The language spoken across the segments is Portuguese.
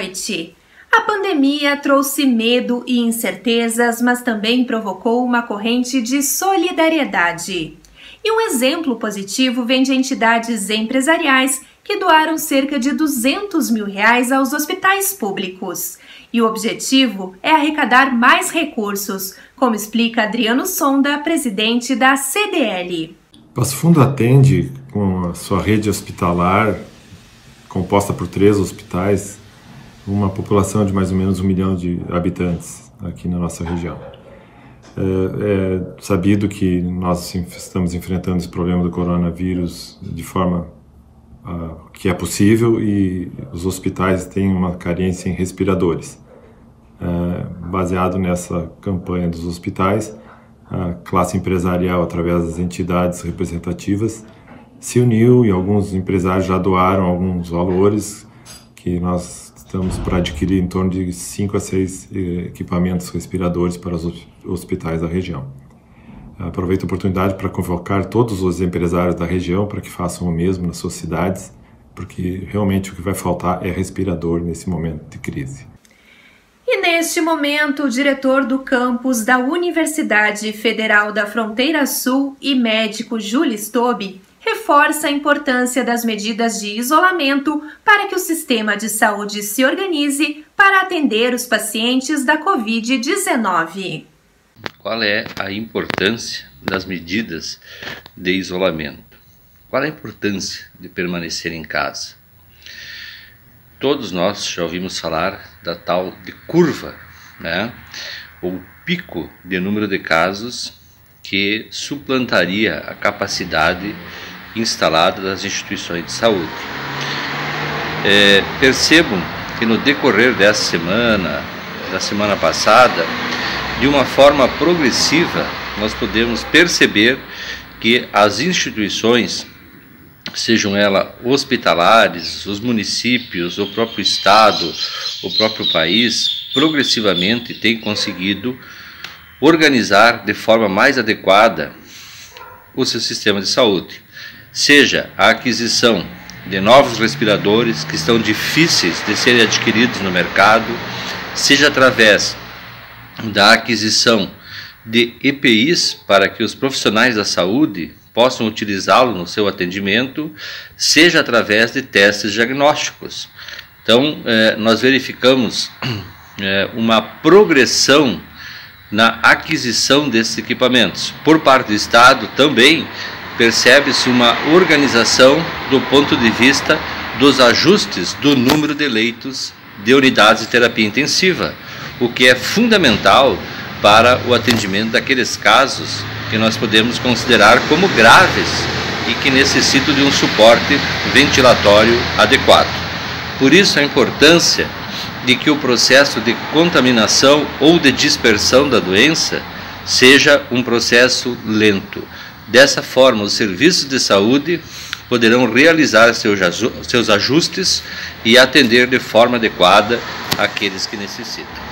noite. A pandemia trouxe medo e incertezas, mas também provocou uma corrente de solidariedade. E um exemplo positivo vem de entidades empresariais que doaram cerca de R$200 mil aos hospitais públicos. E o objetivo é arrecadar mais recursos, como explica Adriano Sonda, presidente da CDL. Passo Fundo atende, com a sua rede hospitalar, composta por 3 hospitais, uma população de mais ou menos 1 milhão de habitantes aqui na nossa região. É sabido que nós estamos enfrentando esse problema do coronavírus de forma que é possível, e os hospitais têm uma carência em respiradores. Baseado nessa campanha dos hospitais, a classe empresarial, através das entidades representativas, se uniu, e alguns empresários já doaram alguns valores que nós estamos para adquirir em torno de 5 a 6 equipamentos respiradores para os hospitais da região. Aproveito a oportunidade para convocar todos os empresários da região para que façam o mesmo nas suas cidades, porque realmente o que vai faltar é respirador nesse momento de crise. E neste momento, o diretor do campus da Universidade Federal da Fronteira Sul e médico Júlio Stobi reforça a importância das medidas de isolamento para que o sistema de saúde se organize para atender os pacientes da Covid-19. Qual é a importância das medidas de isolamento? Qual é a importância de permanecer em casa? Todos nós já ouvimos falar da tal de curva, né? Ou pico de número de casos que suplantaria a capacidade instalada das instituições de saúde. Percebam que no decorrer dessa semana, da semana passada, de uma forma progressiva, nós podemos perceber que as instituições, sejam elas hospitalares, os municípios, o próprio estado, o próprio país, progressivamente têm conseguido organizar de forma mais adequada o seu sistema de saúde. Seja a aquisição de novos respiradores que estão difíceis de serem adquiridos no mercado, seja através da aquisição de EPIs para que os profissionais da saúde possam utilizá-lo no seu atendimento, seja através de testes diagnósticos. Então, nós verificamos uma progressão na aquisição desses equipamentos. Por parte do Estado também percebe-se uma organização do ponto de vista dos ajustes do número de leitos de unidades de terapia intensiva, o que é fundamental para o atendimento daqueles casos que nós podemos considerar como graves e que necessitam de um suporte ventilatório adequado. Por isso a importância de que o processo de contaminação ou de dispersão da doença seja um processo lento. Dessa forma, os serviços de saúde poderão realizar seus ajustes e atender de forma adequada aqueles que necessitam.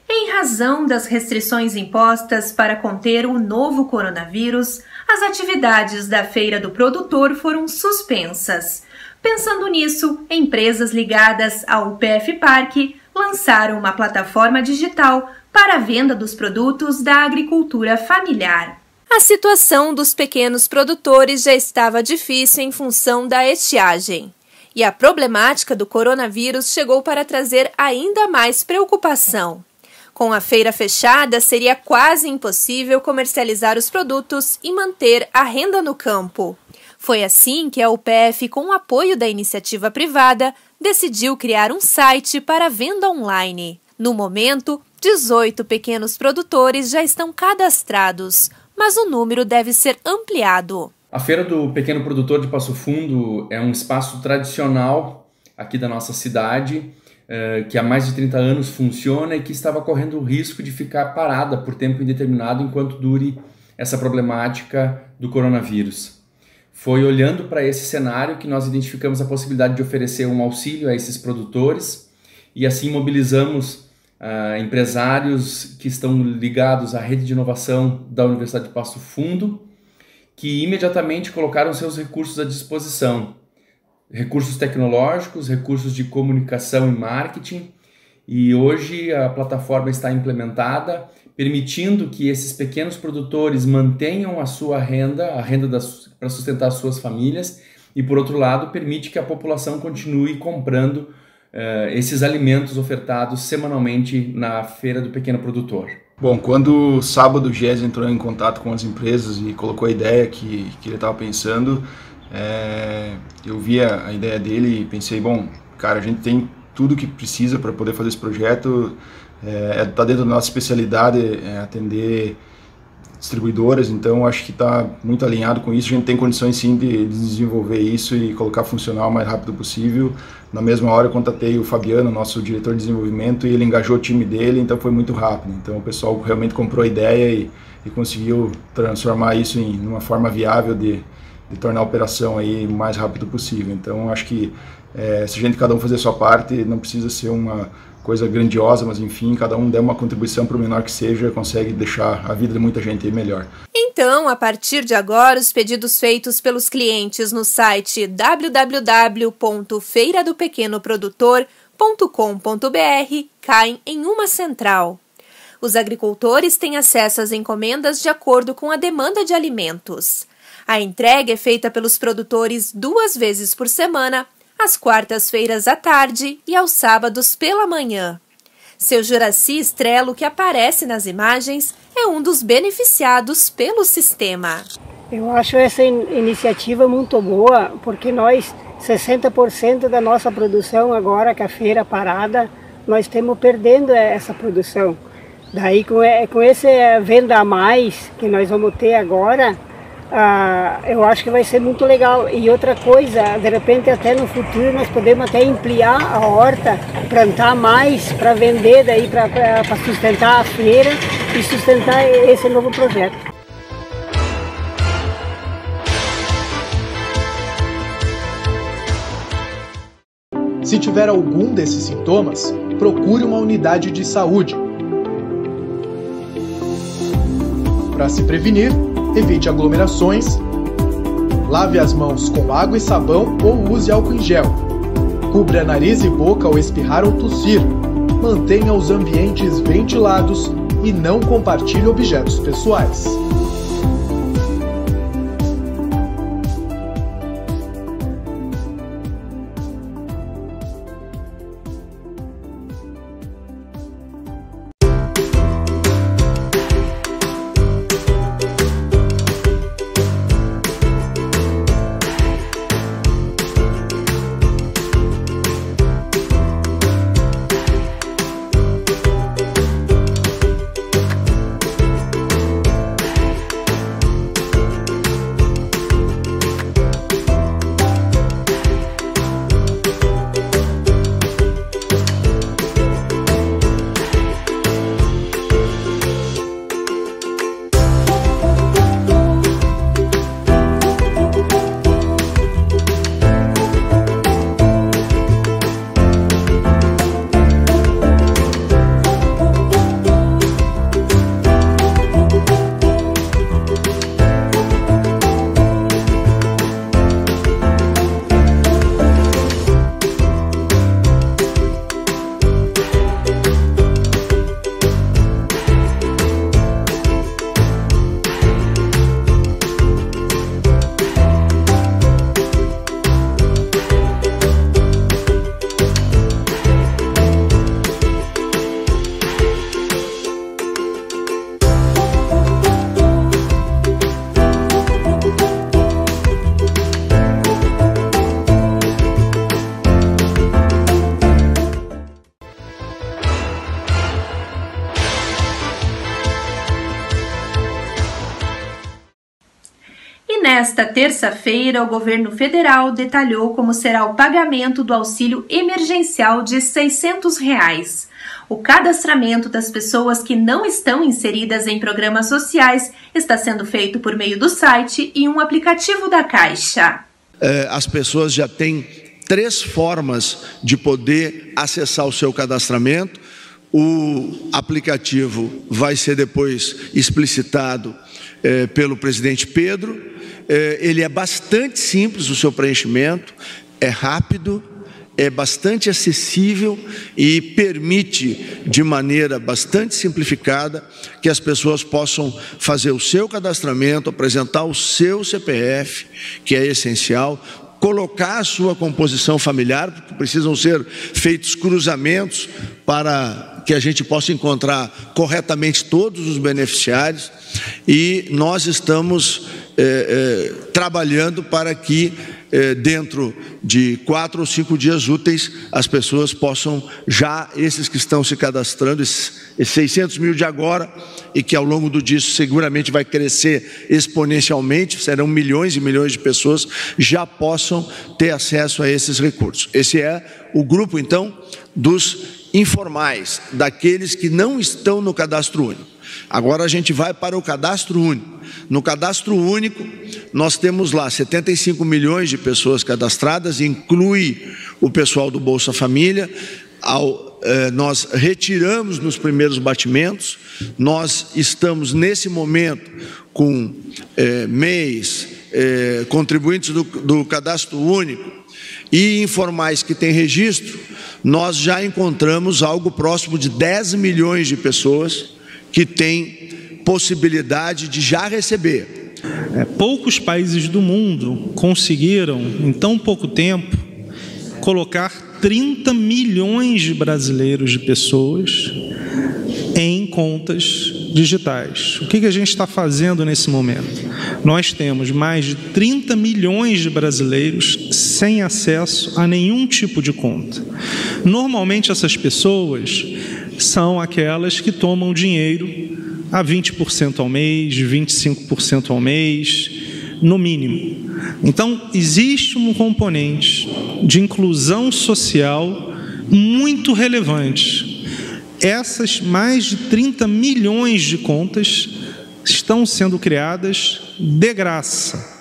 Em razão das restrições impostas para conter o novo coronavírus, as atividades da Feira do Produtor foram suspensas. Pensando nisso, empresas ligadas ao UPF Parque lançaram uma plataforma digital para a venda dos produtos da agricultura familiar. A situação dos pequenos produtores já estava difícil em função da estiagem. E a problemática do coronavírus chegou para trazer ainda mais preocupação. Com a feira fechada, seria quase impossível comercializar os produtos e manter a renda no campo. Foi assim que a UPF, com o apoio da iniciativa privada, decidiu criar um site para venda online. No momento, 18 pequenos produtores já estão cadastrados, mas o número deve ser ampliado. A Feira do Pequeno Produtor de Passo Fundo é um espaço tradicional aqui da nossa cidade, que há mais de 30 anos funciona e que estava correndo o risco de ficar parada por tempo indeterminado enquanto dure essa problemática do coronavírus. Foi olhando para esse cenário que nós identificamos a possibilidade de oferecer um auxílio a esses produtores e assim mobilizamos empresários que estão ligados à rede de inovação da Universidade de Passo Fundo, que imediatamente colocaram seus recursos à disposição. recursos tecnológicos, recursos de comunicação e marketing, e hoje a plataforma está implementada, permitindo que esses pequenos produtores mantenham a sua renda, para sustentar as suas famílias, e por outro lado permite que a população continue comprando esses alimentos ofertados semanalmente na Feira do Pequeno Produtor. Bom, quando sábado o GES entrou em contato com as empresas e colocou a ideia que ele estava pensando, eu vi a ideia dele e pensei, bom, cara, a gente tem tudo que precisa para poder fazer esse projeto, está dentro da nossa especialidade atender distribuidoras, então acho que está muito alinhado com isso. A gente tem condições sim de desenvolver isso e colocar funcional o mais rápido possível. Na mesma hora eu contatei o Fabiano, nosso diretor de desenvolvimento, e ele engajou o time dele, então foi muito rápido. Então o pessoal realmente comprou a ideia e conseguiu transformar isso em uma forma viável de tornar a operação aí o mais rápido possível. Então acho que se a gente cada um fazer a sua parte, não precisa ser uma coisa grandiosa, mas enfim, cada um der uma contribuição, por menor que seja, consegue deixar a vida de muita gente melhor. Então, a partir de agora, os pedidos feitos pelos clientes no site www.feiradopequenoprodutor.com.br caem em uma central. Os agricultores têm acesso às encomendas de acordo com a demanda de alimentos. A entrega é feita pelos produtores 2 vezes por semana, às quartas-feiras à tarde e aos sábados pela manhã. Seu Juraci Estrelo, que aparece nas imagens, é um dos beneficiados pelo sistema. Eu acho essa iniciativa muito boa, porque nós, 60% da nossa produção agora, com a feira parada, nós estamos perdendo essa produção. Daí, com essa venda a mais que nós vamos ter agora, eu acho que vai ser muito legal. E outra coisa, de repente até no futuro nós podemos até ampliar a horta, plantar mais para vender, daí para sustentar a feira e sustentar esse novo projeto. Se tiver algum desses sintomas, procure uma unidade de saúde. Para se prevenir, evite aglomerações, lave as mãos com água e sabão ou use álcool em gel. Cubra nariz e boca ao espirrar ou tossir. Mantenha os ambientes ventilados e não compartilhe objetos pessoais. Nesta terça-feira, o governo federal detalhou como será o pagamento do auxílio emergencial de R$ 600. O cadastramento das pessoas que não estão inseridas em programas sociais está sendo feito por meio do site e um aplicativo da Caixa. As pessoas já têm 3 formas de poder acessar o seu cadastramento. O aplicativo vai ser depois explicitado pelo presidente Pedro. Ele é bastante simples o seu preenchimento. é rápido, é bastante acessível e permite, de maneira bastante simplificada, que as pessoas possam fazer o seu cadastramento, apresentar o seu CPF, que é essencial, colocar a sua composição familiar, porque precisam ser feitos cruzamentos para que a gente possa encontrar corretamente todos os beneficiários, e nós estamos trabalhando para que dentro de 4 ou 5 dias úteis as pessoas possam já, esses que estão se cadastrando, esses 600 mil de agora, e que ao longo do dia seguramente vai crescer exponencialmente, serão milhões e milhões de pessoas, já possam ter acesso a esses recursos. Esse é o grupo, então, dos informais, daqueles que não estão no cadastro único. Agora a gente vai para o cadastro único. No cadastro único, nós temos lá 75 milhões de pessoas cadastradas, inclui o pessoal do Bolsa Família. Nós retiramos nos primeiros batimentos, nós estamos nesse momento com MEIs, contribuintes do cadastro único e informais que têm registro. Nós já encontramos algo próximo de 10 milhões de pessoas que têm possibilidade de já receber. Poucos países do mundo conseguiram, em tão pouco tempo, colocar 30 milhões de brasileiros, de pessoas, em contas digitais. O que a gente está fazendo nesse momento? Nós temos mais de 30 milhões de brasileiros sem acesso a nenhum tipo de conta. Normalmente essas pessoas são aquelas que tomam dinheiro a 20% ao mês, 25% ao mês, no mínimo. Então, existe um componente de inclusão social muito relevante. Essas mais de 30 milhões de contas estão sendo criadas de graça.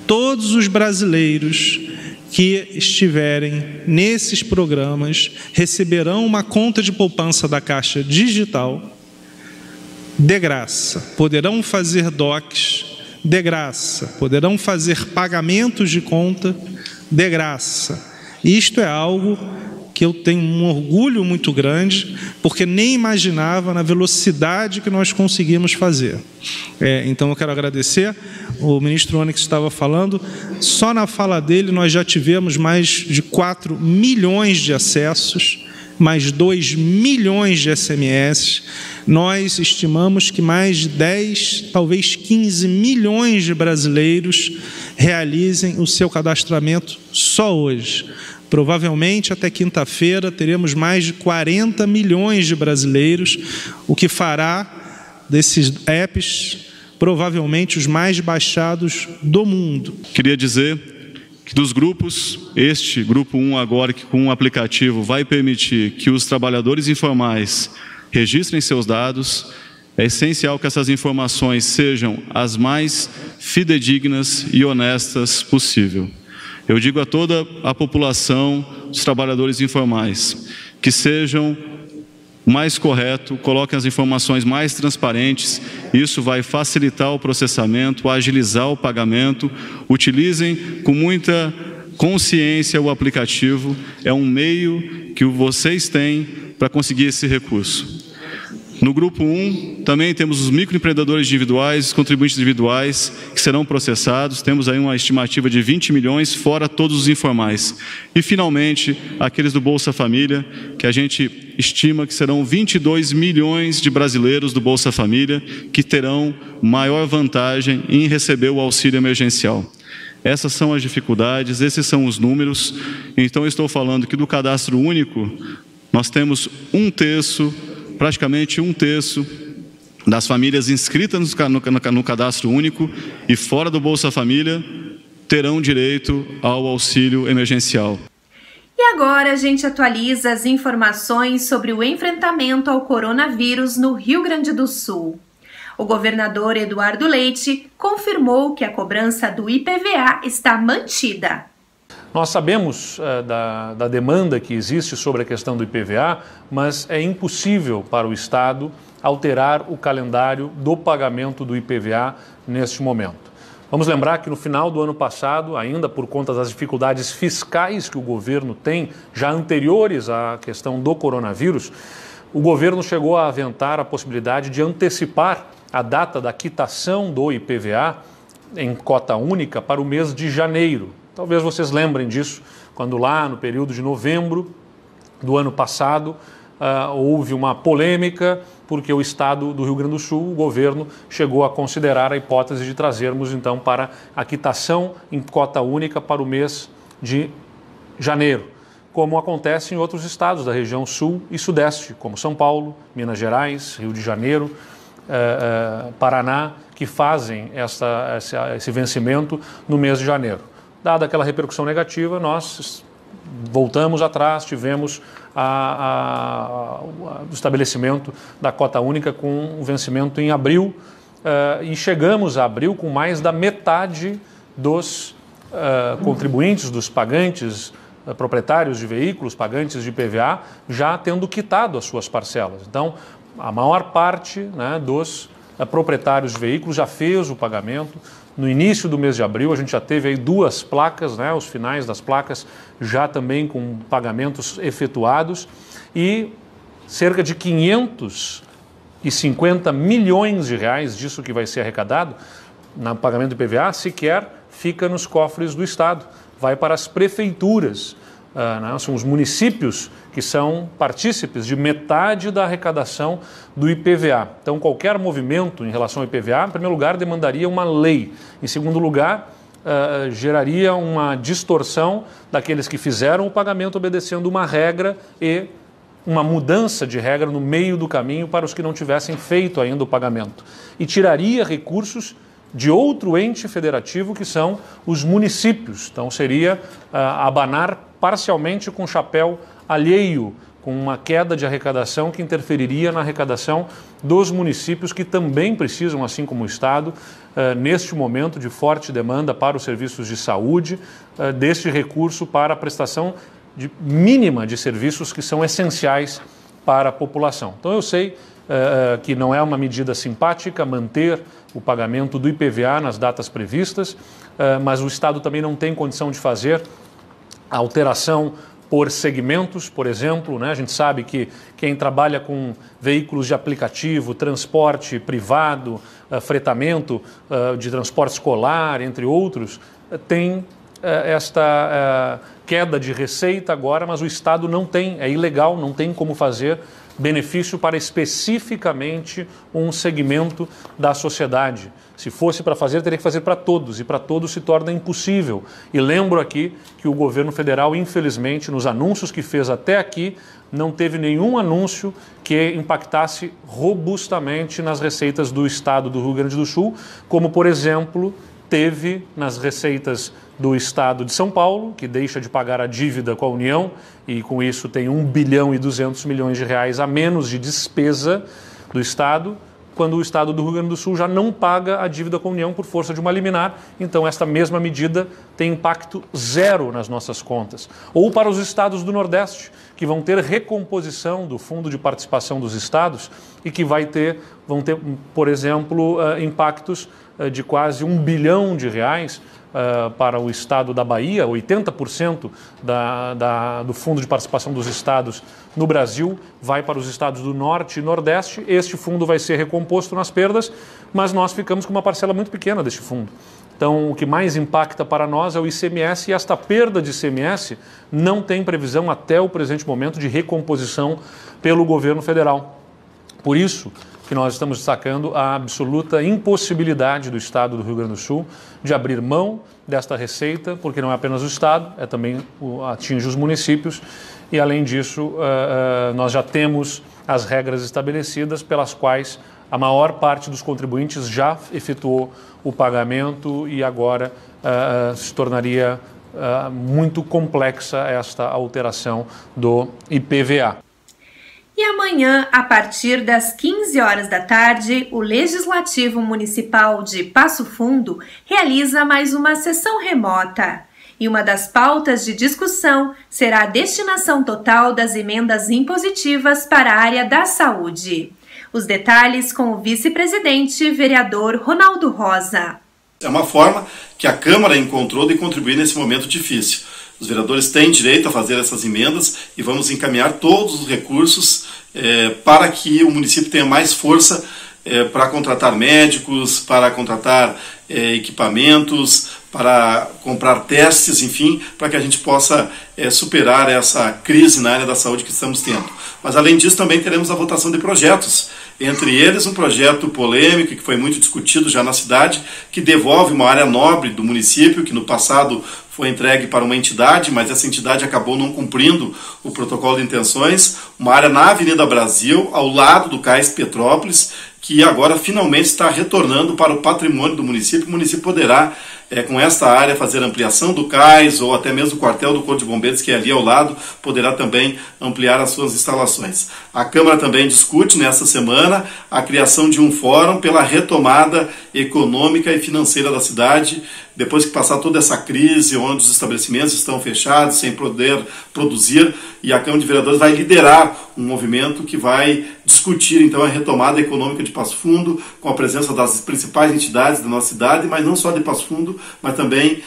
Todos os brasileiros que estiverem nesses programas receberão uma conta de poupança da Caixa digital de graça, poderão fazer DOCs de graça, poderão fazer pagamentos de conta de graça. Isto é algo que eu tenho um orgulho muito grande, porque nem imaginava na velocidade que nós conseguimos fazer. Então eu quero agradecer, o ministro Onyx estava falando, só na fala dele nós já tivemos mais de 4 milhões de acessos, mais 2 milhões de SMS, nós estimamos que mais de 10, talvez 15 milhões de brasileiros realizem o seu cadastramento só hoje. Provavelmente até quinta-feira teremos mais de 40 milhões de brasileiros, o que fará desses apps provavelmente os mais baixados do mundo. Queria dizer que dos grupos, este grupo 1 agora, que com um aplicativo vai permitir que os trabalhadores informais registrem seus dados, é essencial que essas informações sejam as mais fidedignas e honestas possível. Eu digo a toda a população dos trabalhadores informais que sejam o mais correto, coloquem as informações mais transparentes, isso vai facilitar o processamento, agilizar o pagamento, utilizem com muita consciência o aplicativo, é um meio que vocês têm para conseguir esse recurso. No grupo 1, também temos os microempreendedores individuais, os contribuintes individuais, que serão processados. Temos aí uma estimativa de 20 milhões, fora todos os informais. E, finalmente, aqueles do Bolsa Família, que a gente estima que serão 22 milhões de brasileiros do Bolsa Família, que terão maior vantagem em receber o auxílio emergencial. Essas são as dificuldades, esses são os números. Então, eu estou falando que do cadastro único, nós temos praticamente um terço das famílias inscritas no cadastro único e fora do Bolsa Família terão direito ao auxílio emergencial. E agora a gente atualiza as informações sobre o enfrentamento ao coronavírus no Rio Grande do Sul. O governador Eduardo Leite confirmou que a cobrança do IPVA está mantida. Nós sabemos da demanda que existe sobre a questão do IPVA, mas é impossível para o Estado alterar o calendário do pagamento do IPVA neste momento. Vamos lembrar que no final do ano passado, ainda por conta das dificuldades fiscais que o governo tem, já anteriores à questão do coronavírus, o governo chegou a aventar a possibilidade de antecipar a data da quitação do IPVA em cota única para o mês de janeiro. Talvez vocês lembrem disso, quando lá no período de novembro do ano passado houve uma polêmica porque o Estado do Rio Grande do Sul, o governo, chegou a considerar a hipótese de trazermos então para a quitação em cota única para o mês de janeiro, como acontece em outros estados da região sul e sudeste, como São Paulo, Minas Gerais, Rio de Janeiro, Paraná, que fazem esse vencimento no mês de janeiro. Dada aquela repercussão negativa, nós voltamos atrás, tivemos o estabelecimento da cota única com o vencimento em abril e chegamos a abril com mais da metade dos contribuintes, dos pagantes, proprietários de veículos, pagantes de IPVA, já tendo quitado as suas parcelas. Então, a maior parte, né, dos proprietários de veículos já fez o pagamento. No início do mês de abril, a gente já teve aí 2 placas, né, os finais das placas já também com pagamentos efetuados e cerca de 550 milhões de reais disso que vai ser arrecadado no pagamento do IPVA sequer fica nos cofres do Estado, vai para as prefeituras. São os municípios que são partícipes de metade da arrecadação do IPVA. Então, qualquer movimento em relação ao IPVA, em primeiro lugar, demandaria uma lei. Em segundo lugar, geraria uma distorção daqueles que fizeram o pagamento obedecendo uma regra e uma mudança de regra no meio do caminho para os que não tivessem feito ainda o pagamento. E tiraria recursos de outro ente federativo que são os municípios. Então seria abanar parcialmente com chapéu alheio, com uma queda de arrecadação que interferiria na arrecadação dos municípios que também precisam, assim como o Estado, neste momento de forte demanda para os serviços de saúde, deste recurso para a prestação mínima de serviços que são essenciais para a população. Então eu sei que não é uma medida simpática manter o pagamento do IPVA nas datas previstas, mas o Estado também não tem condição de fazer a alteração por segmentos, por exemplo, né? A gente sabe que quem trabalha com veículos de aplicativo, transporte privado, fretamento de transporte escolar, entre outros, tem esta queda de receita agora, mas o Estado não tem, é ilegal, não tem como fazer benefício para especificamente um segmento da sociedade. Se fosse para fazer, teria que fazer para todos, e para todos se torna impossível. E lembro aqui que o governo federal, infelizmente, nos anúncios que fez até aqui, não teve nenhum anúncio que impactasse robustamente nas receitas do Estado do Rio Grande do Sul, como, por exemplo, teve nas receitas do Estado de São Paulo, que deixa de pagar a dívida com a União e com isso tem 1 bilhão e 200 milhões de reais a menos de despesa do Estado, quando o Estado do Rio Grande do Sul já não paga a dívida com a União por força de uma liminar. Então esta mesma medida tem impacto zero nas nossas contas. Ou para os estados do Nordeste, que vão ter recomposição do Fundo de Participação dos Estados e que vão ter, por exemplo, impactos de quase 1 bilhão de reais para o estado da Bahia, 80% do Fundo de Participação dos Estados no Brasil vai para os estados do Norte e Nordeste. Este fundo vai ser recomposto nas perdas, mas nós ficamos com uma parcela muito pequena deste fundo. Então, o que mais impacta para nós é o ICMS e esta perda de ICMS não tem previsão até o presente momento de recomposição pelo governo federal. Por isso que nós estamos destacando a absoluta impossibilidade do Estado do Rio Grande do Sul de abrir mão desta receita, porque não é apenas o Estado, também atinge os municípios e, além disso, nós já temos as regras estabelecidas pelas quais a maior parte dos contribuintes já efetuou o pagamento e agora se tornaria muito complexa esta alteração do IPVA. E amanhã, a partir das 15 horas da tarde, o Legislativo Municipal de Passo Fundo realiza mais uma sessão remota. E uma das pautas de discussão será a destinação total das emendas impositivas para a área da saúde. Os detalhes com o vice-presidente, vereador Ronaldo Rosa. é uma forma que a Câmara encontrou de contribuir nesse momento difícil. Os vereadores têm direito a fazer essas emendas e vamos encaminhar todos os recursos para que o município tenha mais força para contratar médicos, para contratar equipamentos, para comprar testes, enfim, para que a gente possa superar essa crise na área da saúde que estamos tendo. Mas além disso também teremos a votação de projetos, entre eles um projeto polêmico que foi muito discutido já na cidade, que devolve uma área nobre do município, que no passado foi entregue para uma entidade, mas essa entidade acabou não cumprindo o protocolo de intenções, uma área na Avenida Brasil, ao lado do Cais Petrópolis, que agora finalmente está retornando para o patrimônio do município. O município poderá, com esta área, fazer ampliação do cais ou até mesmo o quartel do Corpo de Bombeiros, que é ali ao lado, poderá também ampliar as suas instalações. A Câmara também discute nesta semana a criação de um fórum pela retomada econômica e financeira da cidade, depois que passar toda essa crise, onde os estabelecimentos estão fechados, sem poder produzir, e a Câmara de Vereadores vai liderar um movimento que vai discutir então a retomada econômica de Passo Fundo, com a presença das principais entidades da nossa cidade, mas não só de Passo Fundo, mas também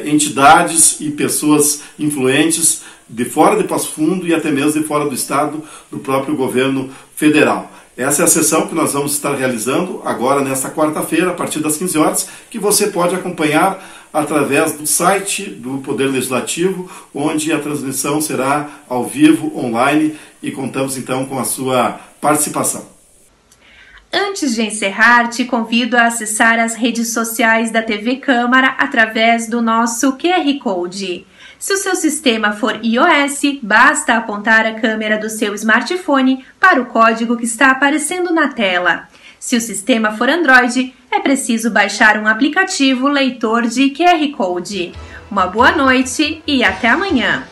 entidades e pessoas influentes de fora de Passo Fundo e até mesmo de fora do estado, do próprio governo federal. Essa é a sessão que nós vamos estar realizando agora nesta quarta-feira, a partir das 15 horas, que você pode acompanhar através do site do Poder Legislativo, onde a transmissão será ao vivo, online, e contamos então com a sua participação. Antes de encerrar, te convido a acessar as redes sociais da TV Câmara através do nosso QR Code. Se o seu sistema for iOS, basta apontar a câmera do seu smartphone para o código que está aparecendo na tela. Se o sistema for Android, é preciso baixar um aplicativo leitor de QR Code. Uma boa noite e até amanhã!